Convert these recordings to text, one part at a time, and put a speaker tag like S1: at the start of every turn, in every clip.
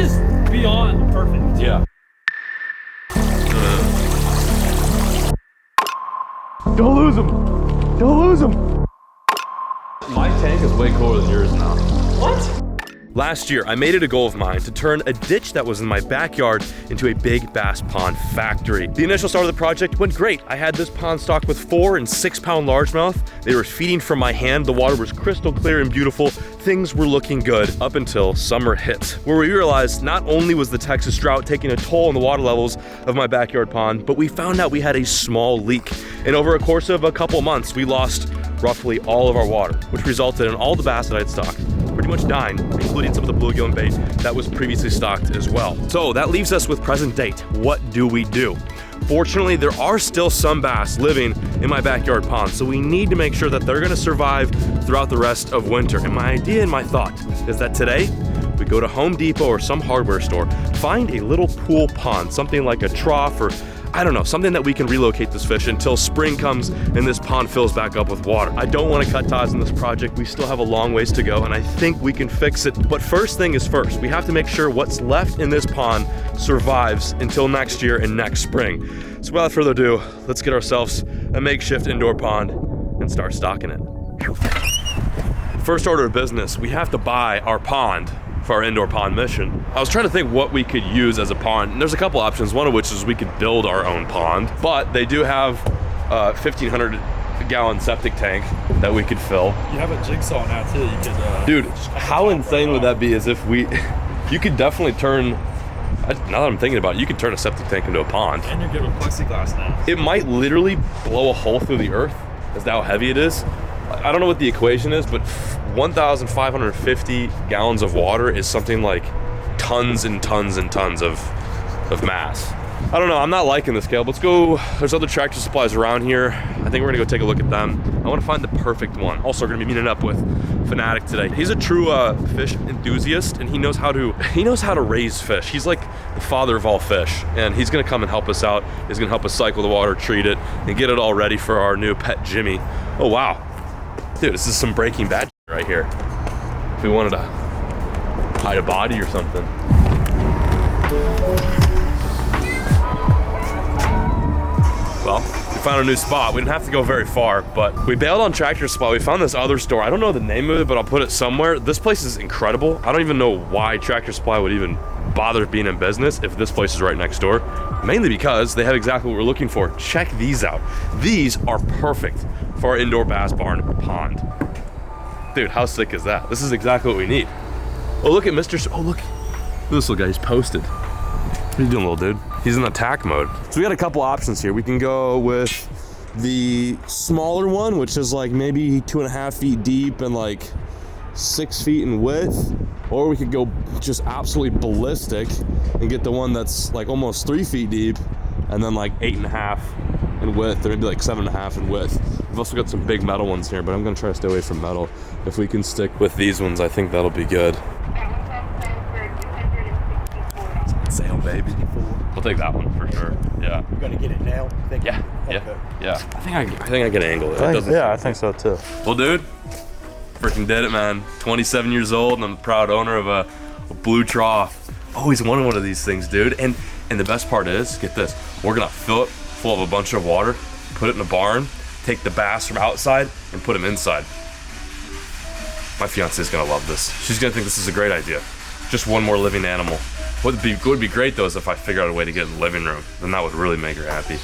S1: is beyond perfect.
S2: Yeah. Don't lose him. Don't lose him. My tank is way cooler than yours now.
S1: What?
S2: Last year, I made it a goal of mine to turn a ditch that was in my backyard into a big bass pond factory. The initial start of the project went great. I had this pond stocked with 4 and 6 pound largemouth. They were feeding from my hand. The water was crystal clear and beautiful. Things were looking good up until summer hit, where we realized not only was the Texas drought taking a toll on the water levels of my backyard pond, but we found out we had a small leak. And over a course of a couple months, we lost roughly all of our water, which resulted in all the bass that I had stocked pretty much dying, including some of the bluegill and bait that was previously stocked as well. So that leaves us with present date. What do we do? Fortunately, there are still some bass living in my backyard pond, so we need to make sure that they're gonna survive throughout the rest of winter. And my idea and my thought is that today, we go to Home Depot or some hardware store, find a little pool pond, something like a trough or I don't know, something that we can relocate this fish until spring comes and this pond fills back up with water. I don't want to cut ties on this project. We still have a long ways to go and I think we can fix it. But first thing is first, we have to make sure what's left in this pond survives until next year and next spring. So without further ado, let's get ourselves a makeshift indoor pond and start stocking it. First order of business, we have to buy our pond for our indoor pond mission. I was trying to think what we could use as a pond, and there's a couple options, one of which is we could build our own pond, but they do have a 1,500 gallon septic tank that we could fill.
S3: You have a jigsaw now too, you could
S2: dude, how insane would that be as if you could definitely turn, now that I'm thinking about it, you could turn a septic tank into a pond.
S3: And you're good with plexiglass now.
S2: It might literally blow a hole through the earth as to how heavy it is. I don't know what the equation is, but 1,550 gallons of water is something like tons and tons and tons of mass. I don't know, I'm not liking this scale. Let's go, there's other Tractor Supplies around here. I think we're gonna go take a look at them. I wanna find the perfect one. Also, we're gonna be meeting up with Fanatic today. He's a true fish enthusiast and he knows how to raise fish. He's like the father of all fish and he's gonna come and help us out. He's gonna help us cycle the water, treat it, and get it all ready for our new pet Jimmy. Oh wow. Dude, this is some Breaking Bad right here. If we wanted to hide a body or something. Well, we found a new spot. We didn't have to go very far, but we bailed on Tractor Supply. We found this other store. I don't know the name of it, but I'll put it somewhere. This place is incredible. I don't even know why Tractor Supply would even bother being in business if this place is right next door. Mainly because they have exactly what we're looking for. Check these out. These are perfect for our indoor bass barn pond. Dude, how sick is that? This is exactly what we need. Oh, look at oh, look. This little guy, he's posted. What are you doing, little dude? He's in attack mode. So we got a couple options here. We can go with the smaller one, which is like maybe 2.5 feet deep and like 6 feet in width. Or we could go just absolutely ballistic and get the one that's like almost 3 feet deep and then like 8.5 in width, or maybe like 7.5 in width. We've also got some big metal ones here, but I'm gonna try to stay away from metal. If we can stick with these ones, I think that'll be good. Sail, baby. We'll take that one for sure. Yeah.
S4: You're gonna get it now?
S2: Yeah.
S4: Okay.
S2: Yeah. I think I can angle it.
S3: I think so too.
S2: Well, dude, freaking did it, man. 27 years old, and I'm the proud owner of a blue trough. Always wanted one of these things, dude. And the best part is, get this, we're gonna fill it full of a bunch of water, put it in a barn, take the bass from outside and put them inside. My fiance is gonna love this. She's gonna think this is a great idea. Just one more living animal. What would be great though is if I figure out a way to get in the living room. Then that would really make her happy.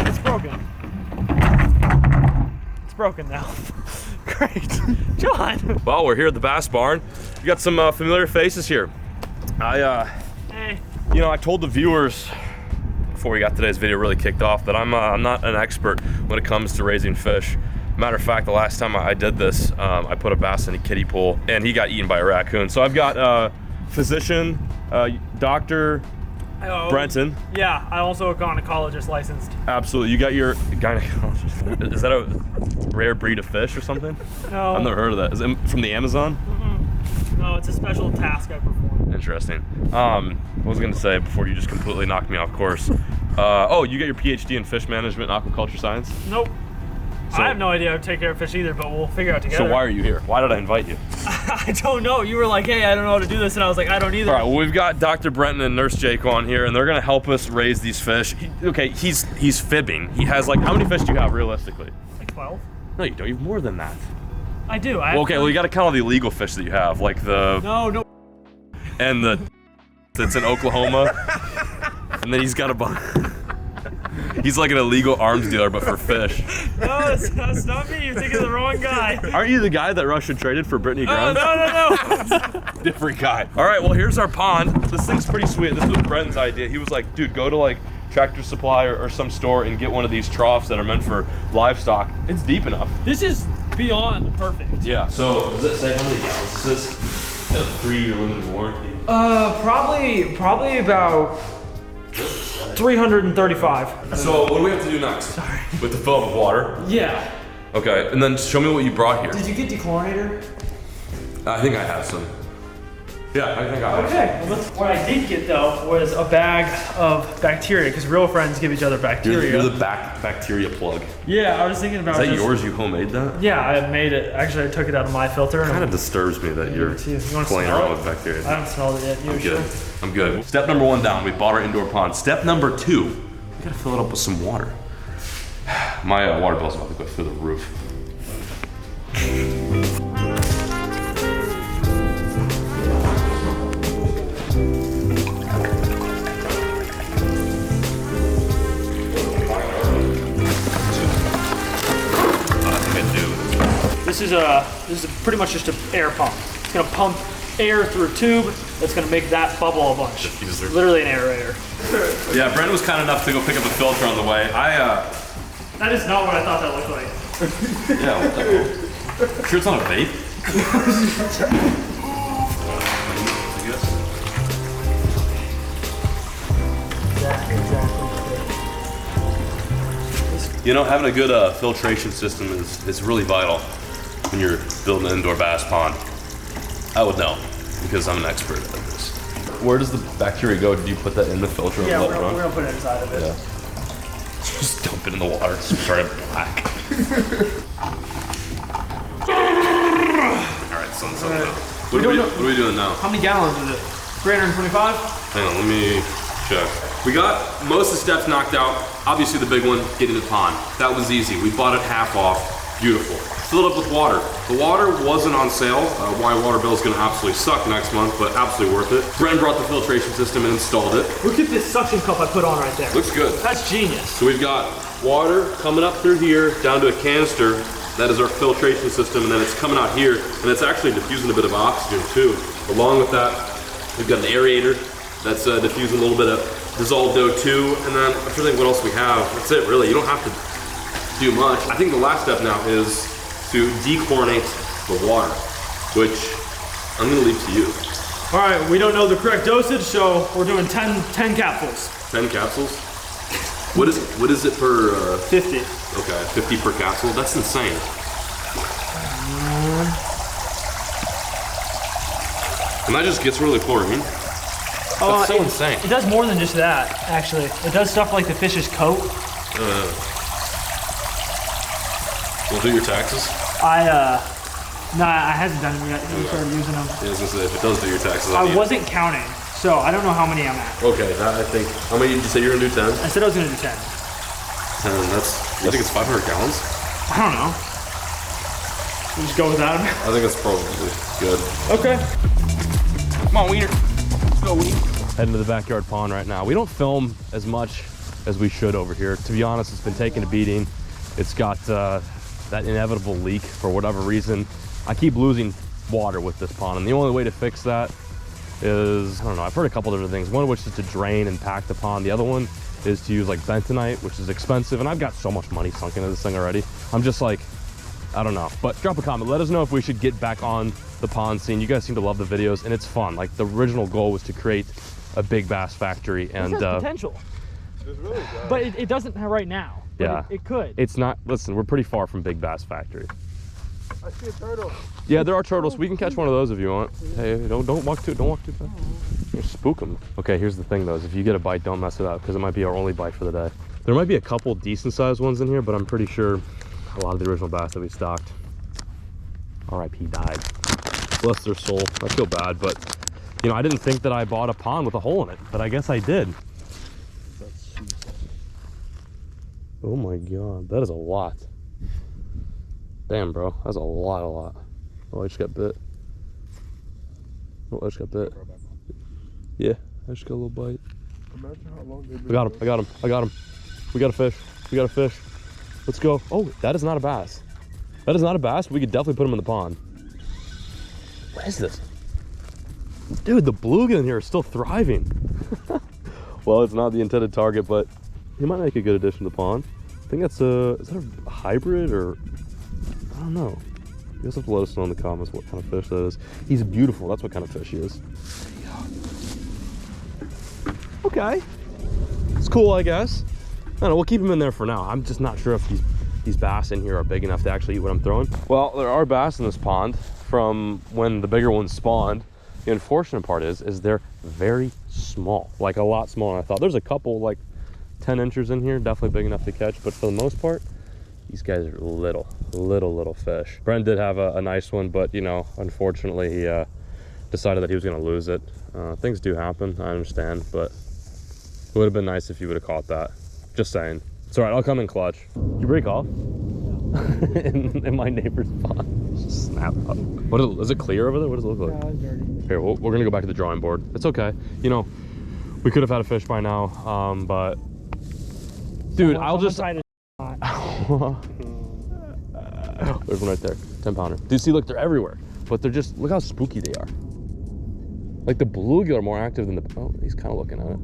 S1: It's broken. It's broken now. Great. John.
S2: Well, we're here at the bass barn. We got some familiar faces here.
S1: Hey.
S2: You know, I told the viewers before we got today's video really kicked off that I'm not an expert when it comes to raising fish. Matter of fact, the last time I did this, I put a bass in a kiddie pool and he got eaten by a raccoon. So I've got physician, Dr. Brenton.
S1: Yeah, I'm also a gynecologist licensed.
S2: Absolutely. You got your gynecologist. Is that a rare breed of fish or something?
S1: No.
S2: I've never heard of that. Is it from the Amazon?
S1: No, it's a special task I perform.
S2: Interesting. What was I gonna say before you just completely knocked me off course? Oh, you get your PhD in fish management and aquaculture science?
S1: Nope.
S2: So-
S1: I have no idea how to take care of fish either, but we'll figure it out together.
S2: So why are you here? Why did I invite you?
S1: I don't know. You were like, hey, I don't know how to do this, and I was like, I don't either.
S2: All right, well, we've got Dr. Brenton and Nurse Jake on here, and they're gonna help us raise these fish. Okay, he's fibbing. He has like, how many fish do you have realistically?
S1: Like 12?
S2: No, you don't. You have more than that.
S1: I do.
S2: Okay, well, you gotta count all the illegal fish that you have, like the...
S1: No.
S2: And the... that's in Oklahoma. And then he's got a bunch... He's like an illegal arms dealer, but for fish.
S1: No, that's not me. You're thinking of the wrong guy.
S2: Aren't you the guy that Russia traded for Brittany
S1: Oh,
S2: Grant?
S1: no.
S2: Different guy. All right, well, here's our pond. This thing's pretty sweet. This was Brenton's idea. He was like, dude, go to like Tractor Supply or some store and get one of these troughs that are meant for livestock. It's deep enough.
S1: This is beyond perfect.
S2: Yeah. So, does it say how many gallons this is? 3-year limited warranty.
S1: Probably about 335.
S2: So, what do we have to do next?
S1: Sorry.
S2: With the fill up with water?
S1: Yeah.
S2: Okay, and then show me what you brought here.
S1: Did you get dechlorinator?
S2: I think I have some. Yeah, I think I have
S1: Okay. Well, what I did get though was a bag of bacteria, because real friends give each other bacteria.
S2: You're the bacteria plug.
S1: Yeah, I was thinking about
S2: Is that
S1: just,
S2: yours? You homemade that?
S1: Yeah, I made it. Actually, I took it out of my filter.
S2: Kind of disturbs me that you're
S1: You wanna
S2: playing
S1: smell
S2: around
S1: it?
S2: with bacteria.
S1: I haven't smelled it yet. You
S2: I'm
S1: sure?
S2: good. I'm good. Step number 1 down. We bought our indoor pond. Step number 2, we gotta fill it up with some water. My water bill's about to go through the roof.
S1: This is pretty much just an air pump. It's gonna pump air through a tube that's gonna make that bubble a bunch.
S2: Diffuser.
S1: Literally an aerator.
S2: Yeah, Brent was kind enough to go pick up a filter on the way.
S1: That is not what I thought that looked like.
S2: Yeah, what the hell? Sure it's not a vape? You know, having a good filtration system is really vital when you're building an indoor bass pond. I would know, because I'm an expert at this. Where does the bacteria go? Do you put that in the filter
S1: Yeah,
S2: and
S1: we're
S2: let it run?
S1: gonna put it inside of it.
S2: Yeah. Just dump it in the water, just turn it black. Alright, sun's up now. What are we doing now?
S1: How many gallons is it? 325?
S2: Hang on, let me check. We got most of the steps knocked out. Obviously the big one, getting the pond. That was easy. We bought it half off. Beautiful. Filled up with water. The water wasn't on sale. My water bill is gonna absolutely suck next month, but absolutely worth it. Bren brought the filtration system and installed it.
S1: Look at this suction cup I put on right there.
S2: Looks good.
S1: That's genius.
S2: So we've got water coming up through here, down to a canister. That is our filtration system, and then it's coming out here, and it's actually diffusing a bit of oxygen too. Along with that, we've got an aerator that's diffusing a little bit of dissolved O2, and then I'm trying to think what else we have. That's it, really. You don't have to do much. I think the last step now is to dechlorinate the water, which I'm gonna leave to you.
S1: All right, we don't know the correct dosage, so we're doing 10 capsules.
S2: 10 capsules? What is it per?
S1: 50.
S2: Okay, 50 per capsule. That's insane. And that just gets rid of the chlorine. That's so insane.
S1: It does more than just that, actually. It does stuff like the fish's coat.
S2: We'll do your taxes.
S1: Nah, I haven't done them yet. We started using them.
S2: Yeah, I was gonna say, if it does do your taxes,
S1: I wasn't counting, so I don't know how many I'm at.
S2: Okay, that I think. How many did you say you're gonna do? 10?
S1: I said I was gonna do 10.
S2: 10. I think it's 500 gallons.
S1: I don't know. We'll just go with that.
S2: I think that's probably good.
S1: Okay. Come on, Wiener. Let's go, Wiener.
S2: Heading to the backyard pond right now. We don't film as much as we should over here. To be honest, it's been taking a beating. It's got that inevitable leak for whatever reason. I keep losing water with this pond, and the only way to fix that is, I don't know, I've heard a couple different things. One of which is to drain and pack the pond. The other one is to use like bentonite, which is expensive, and I've got so much money sunk into this thing already. I'm just like, I don't know. But drop a comment, let us know if we should get back on the pond scene. You guys seem to love the videos, and it's fun. Like, the original goal was to create a big bass factory, and
S1: This has potential.
S3: It really does.
S1: But it doesn't right now. But
S2: yeah,
S1: it could.
S2: It's not. Listen, we're pretty far from big bass factory.
S4: I see a turtle.
S2: Yeah, there are turtles. We can catch one of those if you want. Hey, don't walk too fast. You spook them. Okay, here's the thing though, is if you get a bite, don't mess it up, because it might be our only bite for the day. There might be a couple decent sized ones in here, but I'm pretty sure a lot of the original bass that we stocked, RIP, died. Bless their soul. I feel bad, but you know, I didn't think that I bought a pond with a hole in it, but I guess I did. Oh my God, that is a lot. Damn, bro, that's a lot. Oh, I just got bit. Oh, I just got bit. Yeah, I just got a little bite.
S4: Imagine how long they've been.
S2: I got him. We got a fish. Let's go. Oh, that is not a bass. That is not a bass. We could definitely put him in the pond. What is this? Dude, the bluegill in here is still thriving. Well, it's not the intended target, but he might make a good addition to the pond. I think that's is that a hybrid or, I don't know. You guys have to let us know in the comments what kind of fish that is. He's beautiful, that's what kind of fish he is. Okay, it's cool, I guess. I don't know, we'll keep him in there for now. I'm just not sure if these bass in here are big enough to actually eat what I'm throwing. Well, there are bass in this pond from when the bigger ones spawned. The unfortunate part is they're very small, like a lot smaller than I thought. There's a couple like 10 inches in here, definitely big enough to catch, but for the most part, these guys are little fish. Brent did have a nice one, but you know, unfortunately, he decided that he was gonna lose it. Things do happen, I understand, but it would have been nice if you would have caught that. Just saying. It's all right, I'll come in clutch. You break off? in my neighbor's pond. Just snap up. Is it clear over there? What does it look like?
S4: Yeah, it's dirty.
S2: Here, we're gonna go back to the drawing board. It's okay. You know, we could have had a fish by now, but dude, I'll just. There's one right there, 10 pounder. Do you see? Look, they're everywhere, but they're just, look how spooky they are. Like the bluegill are more active than the. Oh, he's kind of looking at it.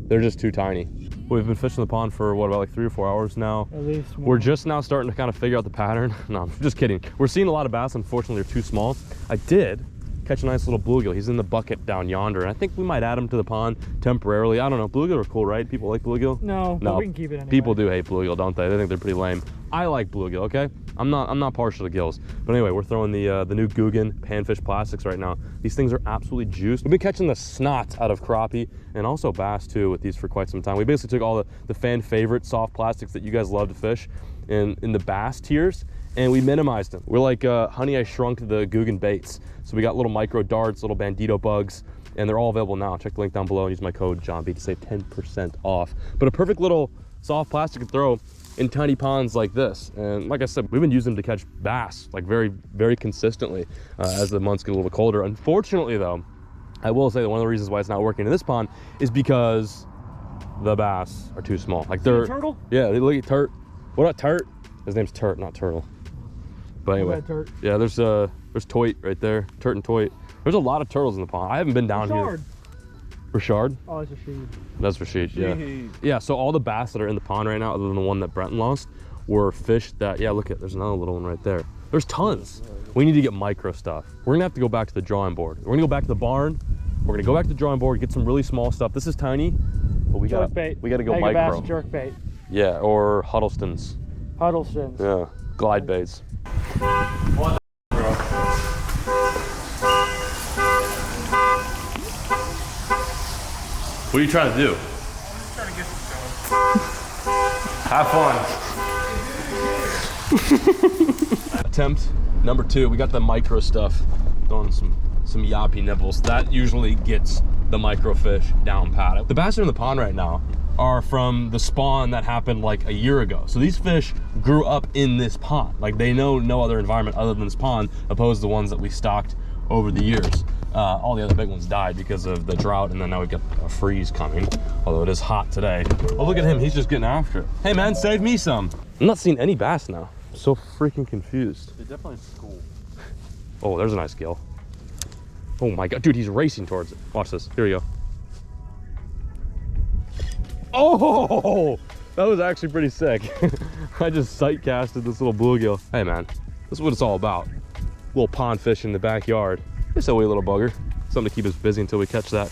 S2: They're just too tiny. We've been fishing the pond for what, about like 3 or 4 hours now.
S4: At least more.
S2: We're just now starting to kind of figure out the pattern. No, I'm just kidding. We're seeing a lot of bass. Unfortunately, they're too small. I did catch a nice little bluegill. He's in the bucket down yonder, and I think we might add him to the pond temporarily. I don't know. Bluegill are cool, right? People like bluegill?
S4: No, we can keep it anyway.
S2: People do hate bluegill, don't they? They think they're pretty lame. I like bluegill, okay? I'm not partial to gills. But anyway, we're throwing the new Guggen panfish plastics right now. These things are absolutely juiced. We've been catching the snot out of crappie and also bass too with these for quite some time. We basically took all the fan favorite soft plastics that you guys love to fish in the bass tiers, and we minimized them. We're like Honey, I Shrunk the Guggen baits. So we got little micro darts, little bandito bugs, and they're all available now. Check the link down below and use my code JohnB to save 10% off. But a perfect little soft plastic to throw in tiny ponds like this. And like I said, we've been using them to catch bass like very consistently as the months get a little bit colder. Unfortunately though, I will say that one of the reasons why it's not working in this pond is because the bass are too small. Like they're
S4: turtle?
S2: Yeah, they look at Turt. What about Turt? His name's Turt, not Turtle. But anyway, yeah, there's Toit right there, Turt and Toit. There's a lot of turtles in the pond. I haven't been down here. Rashard? Oh, it's Rashid. That's Rashid, yeah. Yeah, so all the bass that are in the pond right now, other than the one that Brenton lost, were fish that, yeah, look at, there's another little one right there. There's tons. We need to get micro stuff. We're gonna have to go back to the drawing board. We're gonna go back to the barn. We're gonna go back to the drawing board, get some really small stuff. This is tiny, but we gotta go micro.
S4: Jerk bait.
S2: Yeah, or Huddleston's.
S4: Huddleston's.
S2: Yeah, glide baits. What are you trying to do?
S4: I'm just trying to get some
S2: Have fun. Attempt number 2. We got the micro stuff. Throwing some yappy nibbles. That usually gets the microfish down pat. The bass that are in the pond right now are from the spawn that happened like a year ago. So these fish grew up in this pond. Like they know no other environment other than this pond, opposed to the ones that we stocked over the years. All the other big ones died because of the drought, and then now we've got a freeze coming, although it is hot today. Oh, look at him, he's just getting after it. Hey man, save me some. I'm not seeing any bass now. I'm so freaking confused.
S3: They definitely school.
S2: Oh, there's a nice gill. Oh my God, dude, he's racing towards it. Watch this, here we go. Oh, that was actually pretty sick. I just sight casted this little bluegill. Hey man, this is what it's all about. Little pond fish in the backyard. Just a wee little bugger. Something to keep us busy until we catch that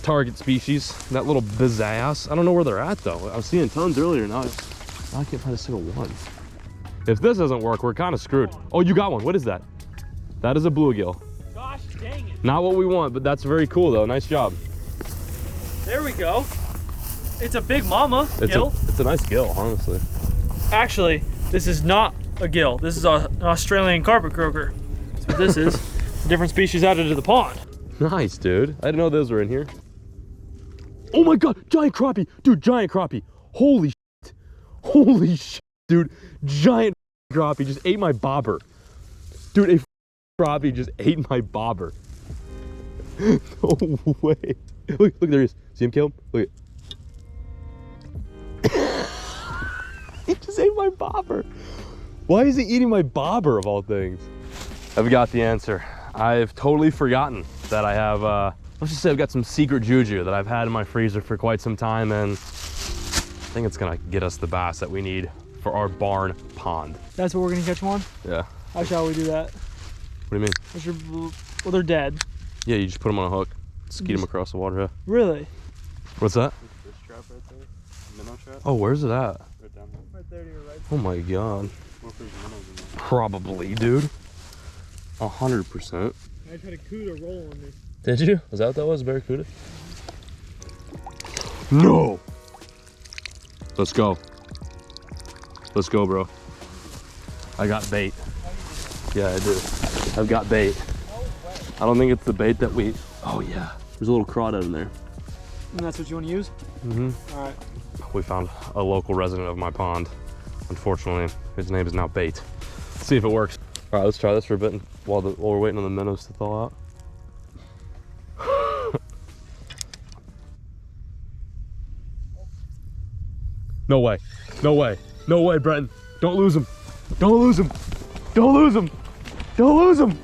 S2: target species, that little bizass. I don't know where they're at though. I was seeing tons earlier, now I can't find a single one. If this doesn't work, we're kind of screwed. Oh, you got one. What is that? That is a bluegill.
S1: Gosh dang it.
S2: Not what we want, but that's very cool though. Nice job.
S1: There we go. It's a big mama gill.
S2: It's a nice gill, honestly.
S1: Actually, this is not a gill. This is an Australian carpet croaker. That's what this is. A different species added to the pond.
S2: Nice, dude. I didn't know those were in here. Oh my God, giant crappie. Dude, giant crappie. Holy shit. Holy shit, dude. Giant crappie just ate my bobber. Dude, a crappie just ate my bobber. No way. Look, there he is. See him, Caleb? Look at. He just ate my bobber. Why is he eating my bobber of all things? I've got the answer. I've totally forgotten that I have, let's just say I've got some secret juju that I've had in my freezer for quite some time, and I think it's gonna get us the bass that we need for our barn pond.
S1: That's what we're gonna catch one?
S2: Yeah.
S1: How shall we do that?
S2: What do you mean?
S1: Well, they're dead.
S2: Yeah, you just put them on a hook, skeet them across the water. Yeah.
S1: Really?
S2: What's that?
S3: Fish trap right there. Minnow trap.
S2: Oh, where's it at?
S3: Right down there.
S1: Right there to your right.
S2: Oh my God.
S3: What if there's minnows in there?
S2: Probably, dude. 100%.
S1: I tried a cuda roll on me.
S2: Did you? Was that what that was, Barracuda? No! Let's go. Let's go, bro. I got bait. Yeah, I do. I've got bait. I don't think it's the bait that we... Oh, yeah. There's a little crawdad in there.
S1: And that's what you want to use?
S2: Mm-hmm.
S1: All right.
S2: We found a local resident of my pond. Unfortunately, his name is now Bait. Let's see if it works. All right, let's try this for a bit while we're waiting on the minnows to thaw out. No way. No way. No way, Brenton. Don't lose him. Don't lose him. Don't lose him. Don't lose him.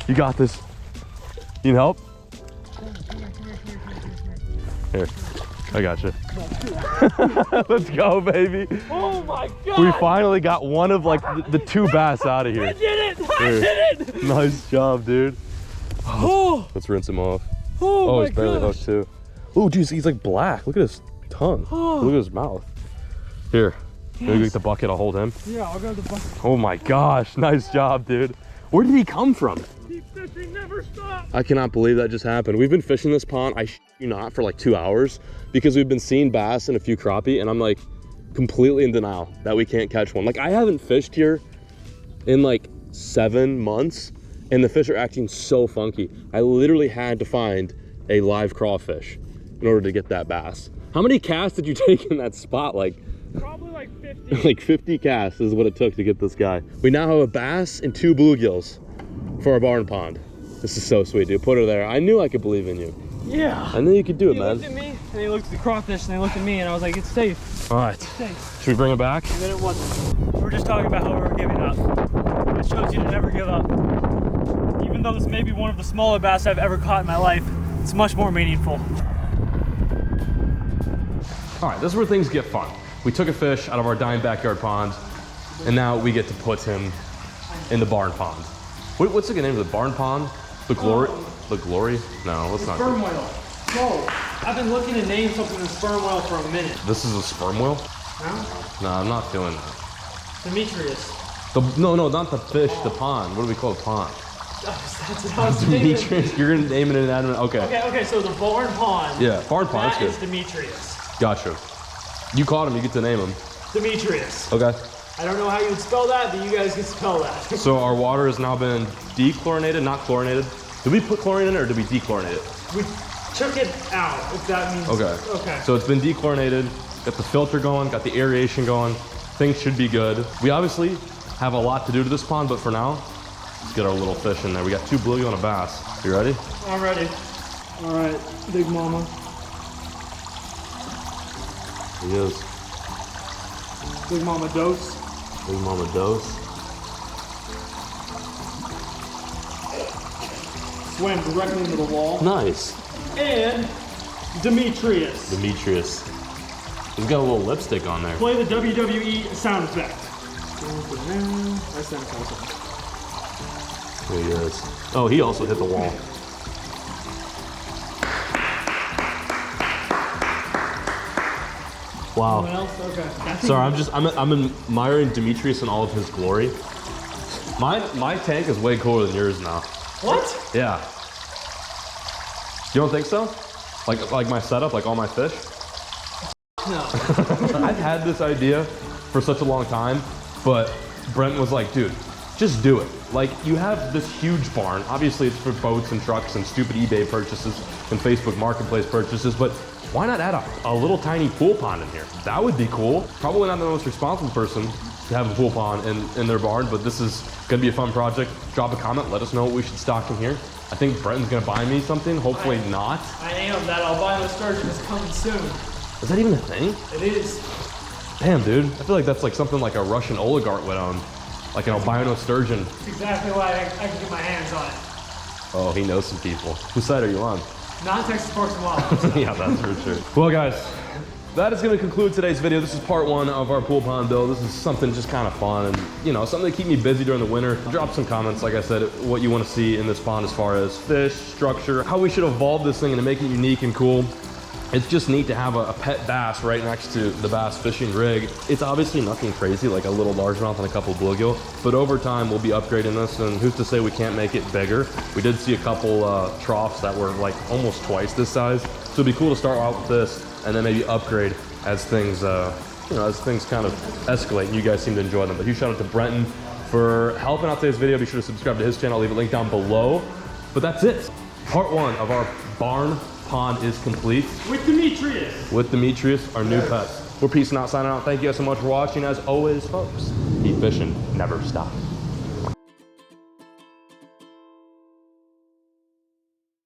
S2: You got this. You need help? Here. I got you. Let's go, baby.
S1: Oh my God.
S2: We finally got one of like the two bass out of here.
S1: I did it. I did it.
S2: Nice job, dude.
S1: Oh.
S2: Let's rinse him off.
S1: Oh,
S2: Oh,
S1: my
S2: he's barely
S1: gosh.
S2: hooked too. Oh, dude, he's like black. Look at his tongue.
S1: Oh.
S2: Look at his mouth. Here, maybe get the bucket. I'll hold him.
S1: Yeah, I'll grab the bucket.
S2: Oh my gosh, nice job, dude. Where did he come from?
S1: Keep fishing, never stop.
S2: I cannot believe that just happened. We've been fishing this pond, I shit you not, for like 2 hours because we've been seeing bass and a few crappie, and I'm like completely in denial that we can't catch one. Like, I haven't fished here in like 7 months, and the fish are acting so funky. I literally had to find a live crawfish in order to get that bass. How many casts did you take in that spot? Like,
S1: Probably like 50.
S2: like 50 casts is what it took to get this guy. We now have a bass and 2 bluegills for our barn pond. This is so sweet, dude. Put her there. I knew I could believe in you.
S1: Yeah.
S2: I knew you could do it,
S1: He
S2: man.
S1: looked at me, and he looked at the crawfish, and they looked at me, and I was like, it's safe.
S2: All right,
S1: It's safe.
S2: should we bring it back?
S1: And then it wasn't. We were just talking about how we were giving up. It shows you to never give up. Even though this may be one of the smaller bass I've ever caught in my life, it's much more meaningful.
S2: All right, this is where things get fun. We took a fish out of our dying backyard pond, and now we get to put him in the barn pond. What's the name of the barn pond? The Glory? The Glory? No, let's not.
S1: Sperm whale. No, I've been looking to name something a sperm whale for a minute.
S2: This is a sperm whale?
S1: No?
S2: No, I'm not feeling that.
S1: Demetrius.
S2: No, not the fish, the pond. What do we call a pond?
S1: That's what I was thinking.
S2: Demetrius, you're gonna name it an animal. Okay.
S1: Okay, so the barn pond.
S2: Yeah, barn pond,
S1: That
S2: that's
S1: is
S2: good.
S1: Demetrius.
S2: Gotcha. You caught him, you get to name him.
S1: Demetrius.
S2: Okay.
S1: I don't know how you would spell that, but you guys can spell that.
S2: So our water has now been dechlorinated, not chlorinated. Did we put chlorine in it or did we dechlorinated it?
S1: We took it out, if that means.
S2: Okay.
S1: Okay.
S2: So it's been dechlorinated, got the filter going, got the aeration going. Things should be good. We obviously have a lot to do to this pond, but for now, let's get our little fish in there. We got 2 bluegill and a bass. You ready?
S1: I'm ready. All right, big mama.
S2: He is.
S1: Big mama dose.
S2: Big mama dose.
S1: Swam directly into the wall.
S2: Nice.
S1: And Demetrius.
S2: Demetrius. He's got a little lipstick on there.
S1: Play the WWE sound effect. I sound awesome.
S2: There he is. Oh, he also hit the wall. Wow.
S1: Someone else? Okay.
S2: Sorry, I'm admiring Demetrius in all of his glory. My tank is way cooler than yours now.
S1: What?
S2: Yeah. You don't think so? Like my setup, like all my fish?
S1: No.
S2: I've had this idea for such a long time, but Brent was like, dude, just do it. Like, you have this huge barn. Obviously, it's for boats and trucks and stupid eBay purchases and Facebook Marketplace purchases, but why not add a little tiny pool pond in here? That would be cool. Probably not the most responsible person to have a pool pond in their barn, but this is gonna be a fun project. Drop a comment, let us know what we should stock in here. I think Brenton's gonna buy me something, hopefully not.
S1: I am. That albino sturgeon is coming soon.
S2: Is that even a thing?
S1: It is.
S2: Damn, dude. I feel like that's like something like a Russian oligarch would own. Like an albino sturgeon.
S1: That's exactly why I can get my hands on it.
S2: Oh, he knows some people. Whose side are you on?
S1: Not Texas Parks and Wildlife.
S2: Yeah, that's for sure. Well, guys, that is going to conclude today's video. This is part 1 of our pool pond build. This is something just kind of fun and, you know, something to keep me busy during the winter. Drop some comments, like I said, what you want to see in this pond as far as fish, structure, how we should evolve this thing and to make it unique and cool. It's just neat to have a pet bass right next to the bass fishing rig. It's obviously nothing crazy, like a little largemouth and a couple bluegill, but over time we'll be upgrading this, and who's to say we can't make it bigger. We did see a couple troughs that were like almost twice this size, so it'd be cool to start out with this and then maybe upgrade as things, you know, as things kind of escalate and you guys seem to enjoy them. But huge shout out to Brenton for helping out today's video. Be sure to subscribe to his channel. I'll leave a link down below. But that's it. Part 1 of our barn pond is complete.
S1: With Demetrius.
S2: With Demetrius, our new pet. We're peacing out, signing out. Thank you guys so much for watching. As always, folks, keep fishing, never stop.